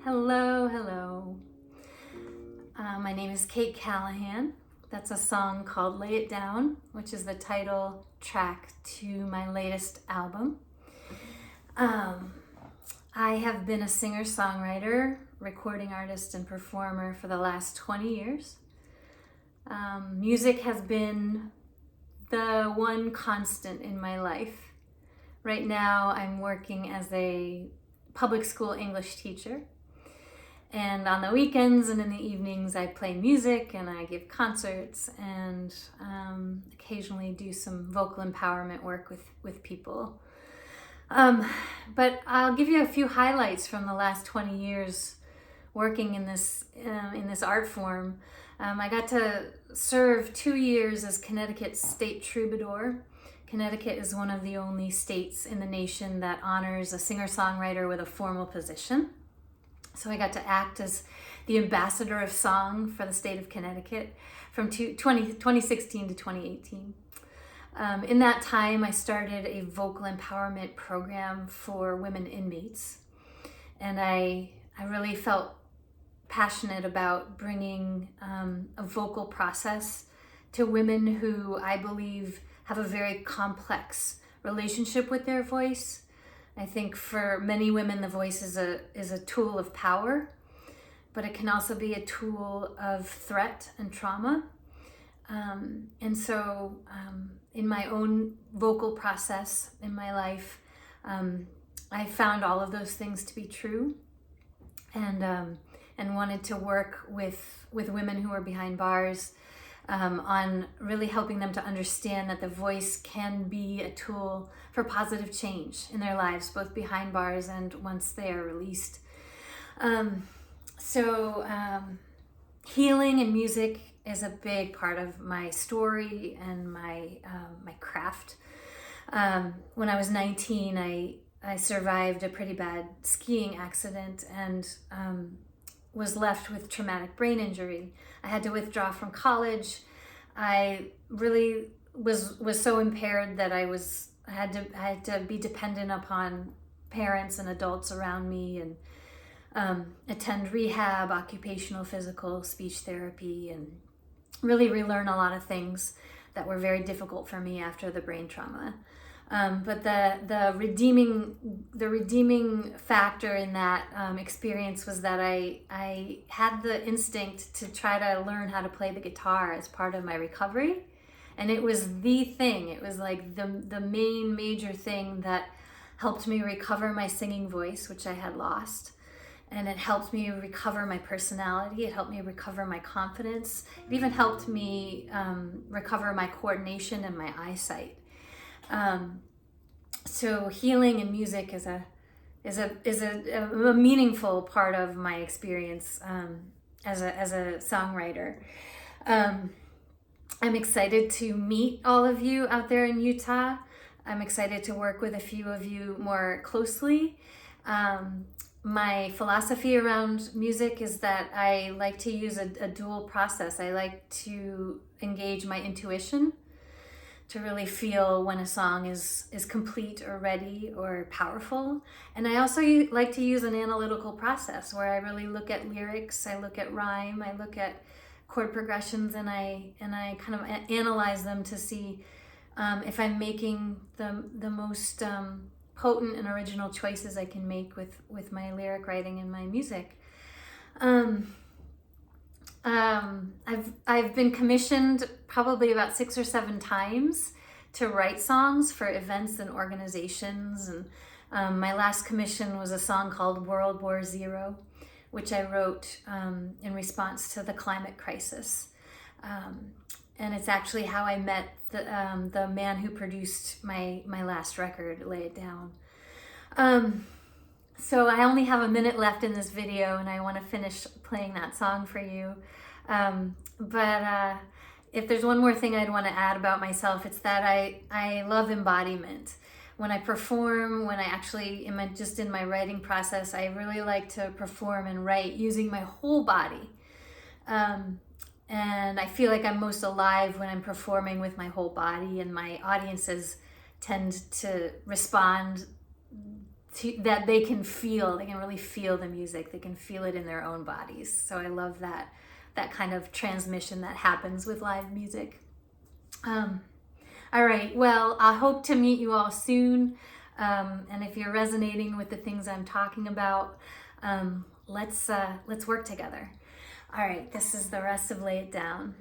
Hello, hello. My name is Kate Callahan. That's a song called Lay It Down, which is the title track to my latest album. I have been a singer-songwriter, recording artist, and performer for the last 20 years. Music has been the one constant in my life. Right now, I'm working as a public school English teacher. And on the weekends and in the evenings, I play music and I give concerts and occasionally do some vocal empowerment work with people. But I'll give you a few highlights from the last 20 years working in this art form. I got to serve 2 years as Connecticut's state troubadour. Connecticut is one of the only states in the nation that honors a singer-songwriter with a formal position. So I got to act as the ambassador of song for the state of Connecticut from 2016 to 2018. In that time, I started a vocal empowerment program for women inmates. And I really felt passionate about bringing a vocal process to women who I believe have a very complex relationship with their voice. I think for many women, the voice is a tool of power, but it can also be a tool of threat and trauma. And so in my own vocal process in my life, I found all of those things to be true and wanted to work with women who are behind bars on really helping them to understand that the voice can be a tool for positive change in their lives, both behind bars and once they are released. Healing and music is a big part of my story and my craft. When I was 19, I survived a pretty bad skiing accident and was left with traumatic brain injury. I had to withdraw from college. I really was so impaired that I had to be dependent upon parents and adults around me and attend rehab, occupational, physical, speech therapy, and really relearn a lot of things that were very difficult for me after the brain trauma. But the redeeming factor in that experience was that I had the instinct to try to learn how to play the guitar as part of my recovery, and it was the thing. It was like the main major thing that helped me recover my singing voice, which I had lost, and it helped me recover my personality. It helped me recover my confidence. It even helped me recover my coordination and my eyesight. So healing and music is a meaningful part of my experience as a songwriter. I'm excited to meet all of you out there in Utah. I'm excited to work with a few of you more closely. My philosophy around music is that I like to use a dual process. I like to engage my intuition to really feel when a song is complete or ready or powerful. And I also like to use an analytical process where I really look at lyrics, I look at rhyme, I look at chord progressions, and I kind of analyze them to see if I'm making the most potent and original choices I can make with my lyric writing and my music. I've been commissioned probably about 6 or 7 times to write songs for events and organizations. And my last commission was a song called World War Zero, which I wrote in response to the climate crisis. And it's actually how I met the man who produced my last record, Lay It Down. So I only have a minute left in this video, and I want to finish playing that song for you. But if there's one more thing I'd want to add about myself, it's that I love embodiment. When I perform, when I actually am just in my writing process, I really like to perform and write using my whole body. And I feel like I'm most alive when I'm performing with my whole body, and my audiences tend to respond that they can feel. They can really feel the music. They can feel it in their own bodies. So I love that kind of transmission that happens with live music. All right, well, I hope to meet you all soon. And if you're resonating with the things I'm talking about, let's work together. All right, this is the rest of Lay It Down.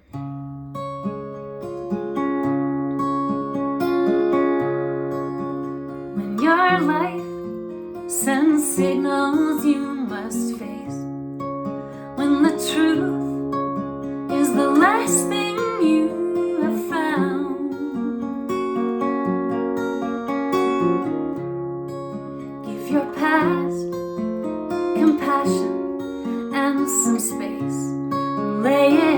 When your life sends signals you must face, when the truth is the last thing you have found, give your past compassion and some space, lay it